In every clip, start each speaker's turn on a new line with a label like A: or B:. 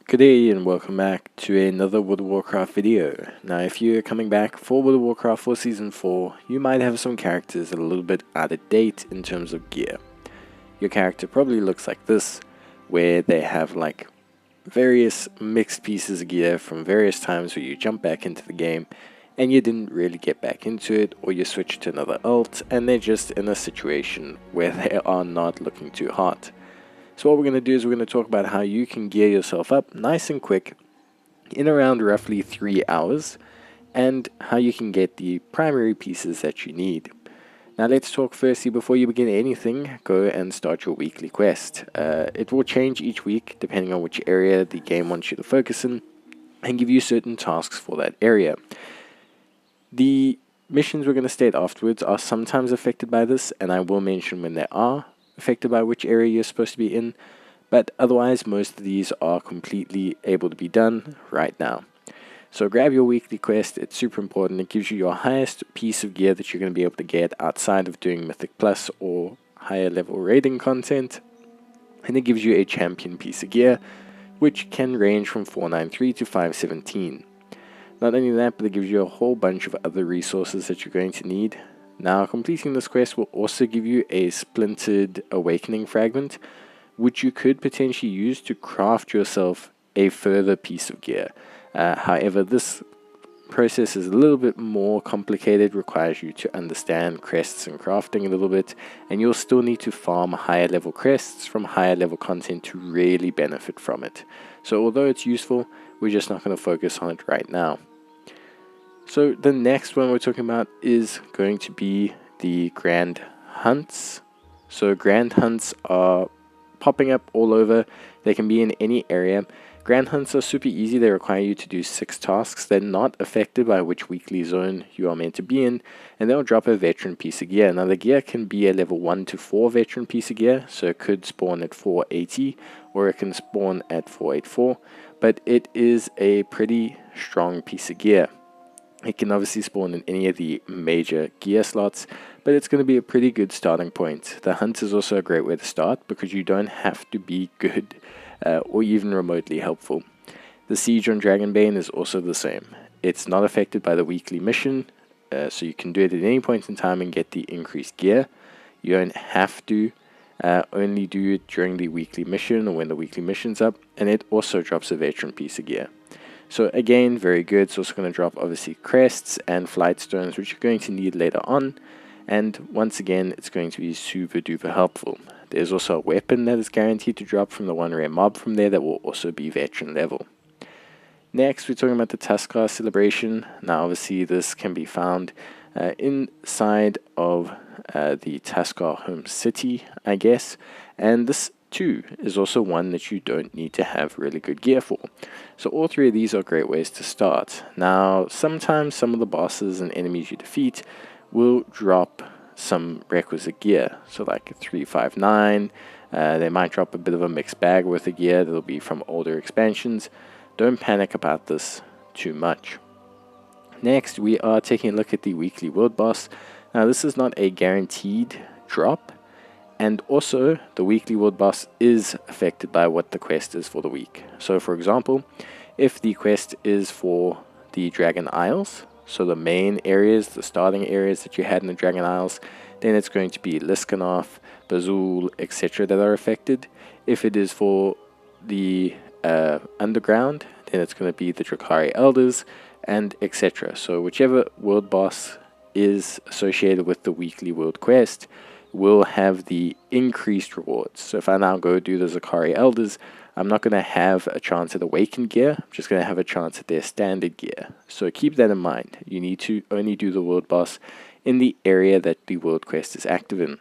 A: Good day and welcome back to another World of Warcraft video. Now if you're coming back for World of Warcraft for Season 4, you might have some characters that are a little bit out of date in terms of gear. Your character probably looks like this, where they have like various mixed pieces of gear from various times where you jump back into the game and you didn't really get back into it, or you switch to another alt and they're just in a situation where they are not looking too hot. So what we're going to do is we're going to talk about how you can gear yourself up nice and quick in around roughly 3 hours, and how you can get the primary pieces that you need. Now let's talk firstly, before you begin anything, go and start your weekly quest. It will change each week depending on which area the game wants you to focus in and give you certain tasks for that area. The missions we're going to state afterwards are sometimes affected by this, and I will mention when they are affected by which area you're supposed to be in, but otherwise most of these are completely able to be done right now. So grab your weekly quest. It's super important. It gives you your highest piece of gear that you're going to be able to get outside of doing Mythic Plus or higher level raiding content, and it gives you a champion piece of gear which can range from 493 to 517. Not only that, but it gives you a whole bunch of other resources that you're going to need. Now, completing this quest will also give you a splintered awakening fragment, which you could potentially use to craft yourself a further piece of gear. However, this process is a little bit more complicated, requires you to understand crests and crafting a little bit, and you'll still need to farm higher level crests from higher level content to really benefit from it. So although it's useful, we're just not going to focus on it right now. So the next one we're talking about is going to be the Grand Hunts. So Grand Hunts are popping up all over. They can be in any area. Grand Hunts are super easy. They require you to do 6 tasks. They're not affected by which weekly zone you are meant to be in, and they'll drop a veteran piece of gear. Now the gear can be a level 1 to 4 veteran piece of gear, so it could spawn at 480 or it can spawn at 484, but it is a pretty strong piece of gear. It can obviously spawn in any of the major gear slots, but it's going to be a pretty good starting point. The hunt is also a great way to start because you don't have to be good or even remotely helpful. The siege on Dragonbane is also the same. It's not affected by the weekly mission, so you can do it at any point in time and get the increased gear. You don't have to only do it during the weekly mission or when the weekly mission's up, and it also drops a veteran piece of gear. So again, very good. It's also going to drop obviously crests and flight stones, which you're going to need later on. And once again, it's going to be super duper helpful. There's also a weapon that is guaranteed to drop from the one rare mob from there that will also be veteran level. Next, we're talking about the Tuskaar celebration. Now obviously this can be found inside of the Tuskaar home city, I guess. And this too is also one that you don't need to have really good gear for. So all 3 of these are great ways to start. Now sometimes some of the bosses and enemies you defeat will drop some requisite gear, so like a 359, they might drop a bit of a mixed bag worth of gear that'll be from older expansions. Don't panic about this too much. Next, we are taking a look at the weekly world boss. Now this is not a guaranteed drop, and also the weekly world boss is affected by what the quest is for the week. So for example, if the quest is for the Dragon Isles, so the main areas, the starting areas that you had in the Dragon Isles, then it's going to be Liskanov, Bazul, etc. that are affected. If it is for the underground, then it's going to be the Drakari Elders, and etc. So whichever world boss is associated with the weekly world quest will have the increased rewards. So if I now go do the Zakari Elders, I'm not going to have a chance at awakened gear, I'm just going to have a chance at their standard gear. So keep that in mind. You need to only do the world boss in the area that the world quest is active in.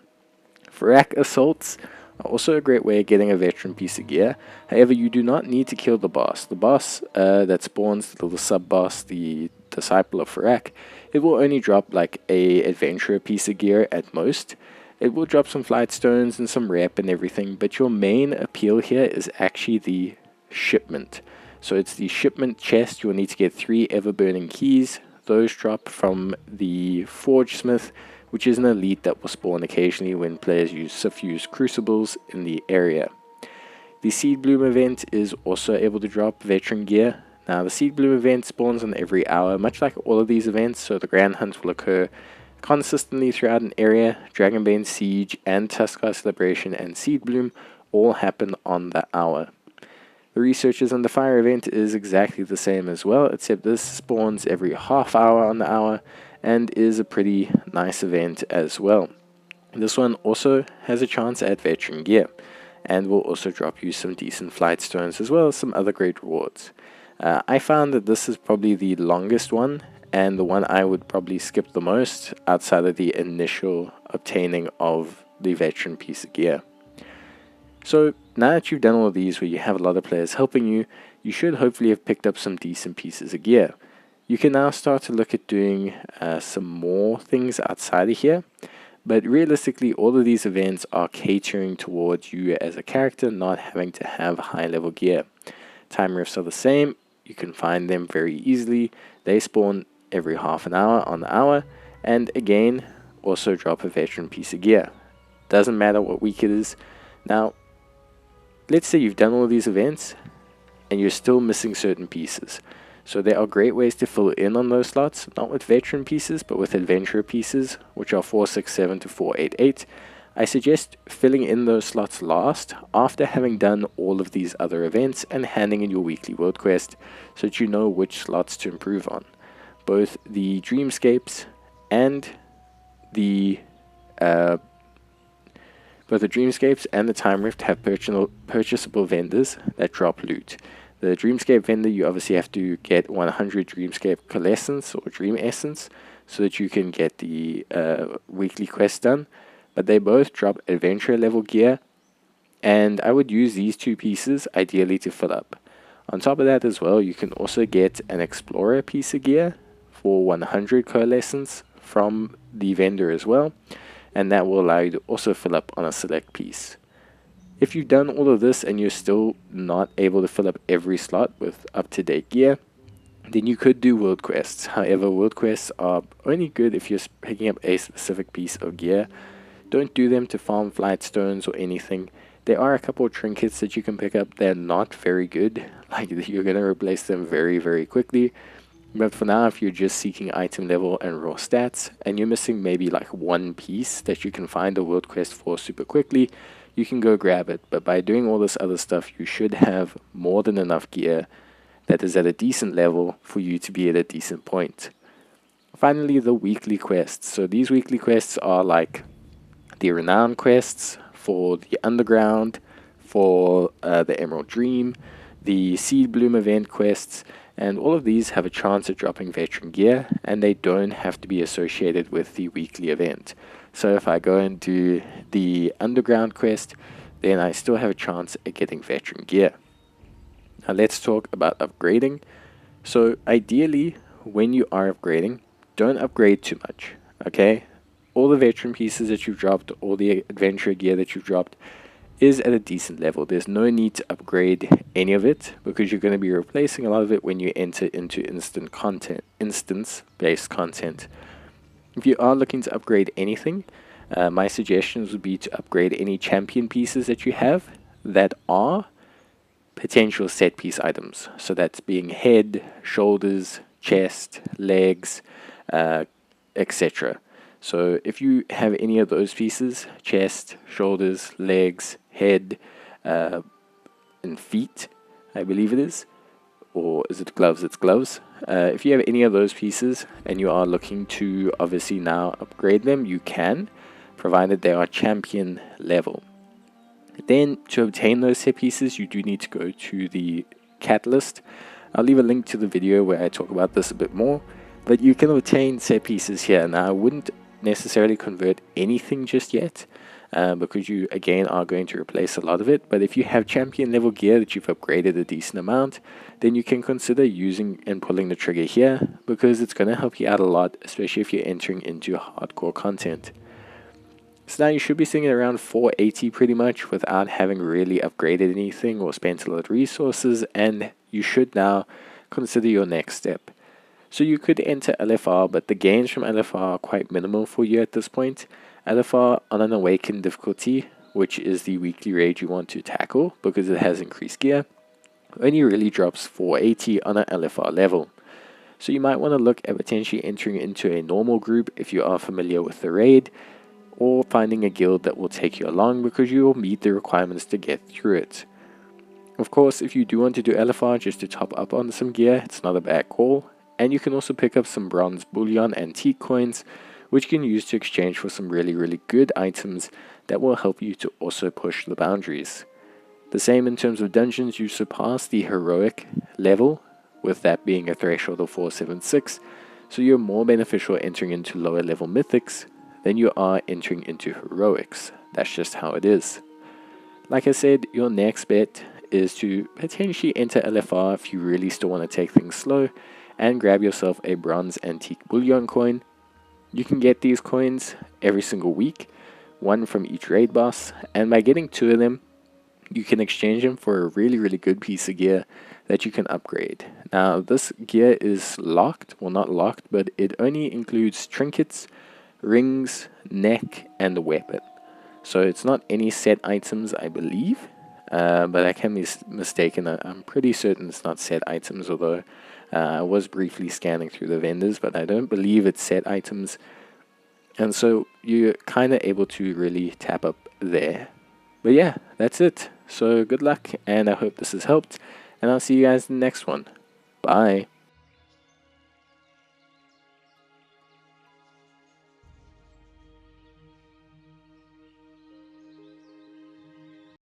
A: Fyraak Assaults are also a great way of getting a veteran piece of gear. However, you do not need to kill the boss. The boss that spawns, the little sub-boss, the Disciple of Fyraak, it will only drop like a adventurer piece of gear at most. It will drop some flight stones and some rep and everything, but your main appeal here is actually the shipment. So it's the shipment chest. You'll need to get 3 ever-burning keys. Those drop from the Forge Smith, which is an elite that will spawn occasionally when players use suffused crucibles in the area. The Seedbloom event is also able to drop veteran gear. Now the Seedbloom event spawns on every hour, much like all of these events, so the Grand Hunt will occur consistently throughout an area. Dragonbane Siege and Tuskaar Celebration and Seedbloom all happen on the hour. The Researchers on the Fire event is exactly the same as well, except this spawns every half hour on the hour and is a pretty nice event as well. This one also has a chance at veteran gear and will also drop you some decent flight stones as well as some other great rewards. I found that this is probably the longest one and the one I would probably skip the most outside of the initial obtaining of the veteran piece of gear. So now that you've done all of these where you have a lot of players helping you, you should hopefully have picked up some decent pieces of gear. You can now start to look at doing some more things outside of here, but realistically all of these events are catering towards you as a character not having to have high level gear. Time rifts are the same, you can find them very easily. They spawn every half an hour on the hour, and again also drop a veteran piece of gear. Doesn't matter what week it is. Now let's say you've done all of these events and you're still missing certain pieces. So there are great ways to fill in on those slots, not with veteran pieces, but with adventurer pieces, which are 467 to 488. I suggest filling in those slots last, after having done all of these other events and handing in your weekly world quest, so that you know which slots to improve on. Both the Dreamscapes and the Time Rift have purchasable vendors that drop loot. The Dreamscape vendor, you obviously have to get 100 Dreamscape Coalescence or Dream Essence so that you can get the weekly quest done. But they both drop adventurer level gear, and I would use these two pieces ideally to fill up. On top of that as well, you can also get an Explorer piece of gear for 100 Coalescence from the vendor as well, and that will allow you to also fill up on a select piece. If you've done all of this and you're still not able to fill up every slot with up-to-date gear, then you could do world quests. However, world quests are only good if you're picking up a specific piece of gear. Don't do them to farm flight stones or anything. There are a couple of trinkets that you can pick up. They're not very good. Like, you're going to replace them very, very quickly. But for now, if you're just seeking item level and raw stats, and you're missing maybe like one piece that you can find a world quest for super quickly, you can go grab it. But by doing all this other stuff, you should have more than enough gear that is at a decent level for you to be at a decent point. Finally, the weekly quests. So these weekly quests are like the Renown quests for the Underground, for the Emerald Dream, the Seedbloom event quests, and all of these have a chance at dropping veteran gear, and they don't have to be associated with the weekly event. So if I go and do the Underground quest, then I still have a chance at getting veteran gear. Now let's talk about upgrading. So ideally, when you are upgrading, don't upgrade too much, okay? All the veteran pieces that you've dropped, all the adventure gear that you've dropped is at a decent level. There's no need to upgrade any of it because you're going to be replacing a lot of it when you enter into instance-based content. If you are looking to upgrade anything, my suggestions would be to upgrade any champion pieces that you have that are potential set piece items. So that's being head, shoulders, chest, legs, etc. So if you have any of those pieces, chest, shoulders, legs, head, and feet, I believe it is, or is it gloves? It's gloves. If you have any of those pieces and you are looking to obviously now upgrade them, you can, provided they are champion level. Then to obtain those set pieces, you do need to go to the catalyst. I'll leave a link to the video where I talk about this a bit more, but you can obtain set pieces here. Now I wouldn't necessarily convert anything just yet because you again are going to replace a lot of it, but if you have champion level gear that you've upgraded a decent amount, then you can consider using and pulling the trigger here because it's going to help you out a lot, especially if you're entering into hardcore content. So now you should be sitting at around 480 pretty much without having really upgraded anything or spent a lot of resources, and you should now consider your next step. So you could enter LFR, but the gains from LFR are quite minimal for you at this point. LFR on an awakened difficulty which is the weekly raid you want to tackle because it has increased gear, only really drops 480 on an LFR level. So you might want to look at potentially entering into a normal group if you are familiar with the raid, or finding a guild that will take you along because you will meet the requirements to get through it. Of course, if you do want to do LFR just to top up on some gear, it's not a bad call, and you can also pick up some bronze bullion antique coins, which you can use to exchange for some really good items that will help you to also push the boundaries. The same in terms of dungeons, you surpass the heroic level, with that being a threshold of 476, so you're more beneficial entering into lower level mythics than you are entering into heroics. That's just how it is. Like I said, your next bet is to potentially enter LFR if you really still want to take things slow, and grab yourself a bronze antique bullion coin. You can get these coins every single week, one from each raid boss, and by getting 2 of them, you can exchange them for a really good piece of gear that you can upgrade. Now this gear is locked, well not locked, but it only includes trinkets, rings, neck, and a weapon. So it's not any set items, I believe, but I can be mistaken. I'm pretty certain it's not set items, although I was briefly scanning through the vendors, but I don't believe it's set items. And so you're kind of able to really tap up there. But yeah, that's it. So good luck, and I hope this has helped, and I'll see you guys in the next one. Bye.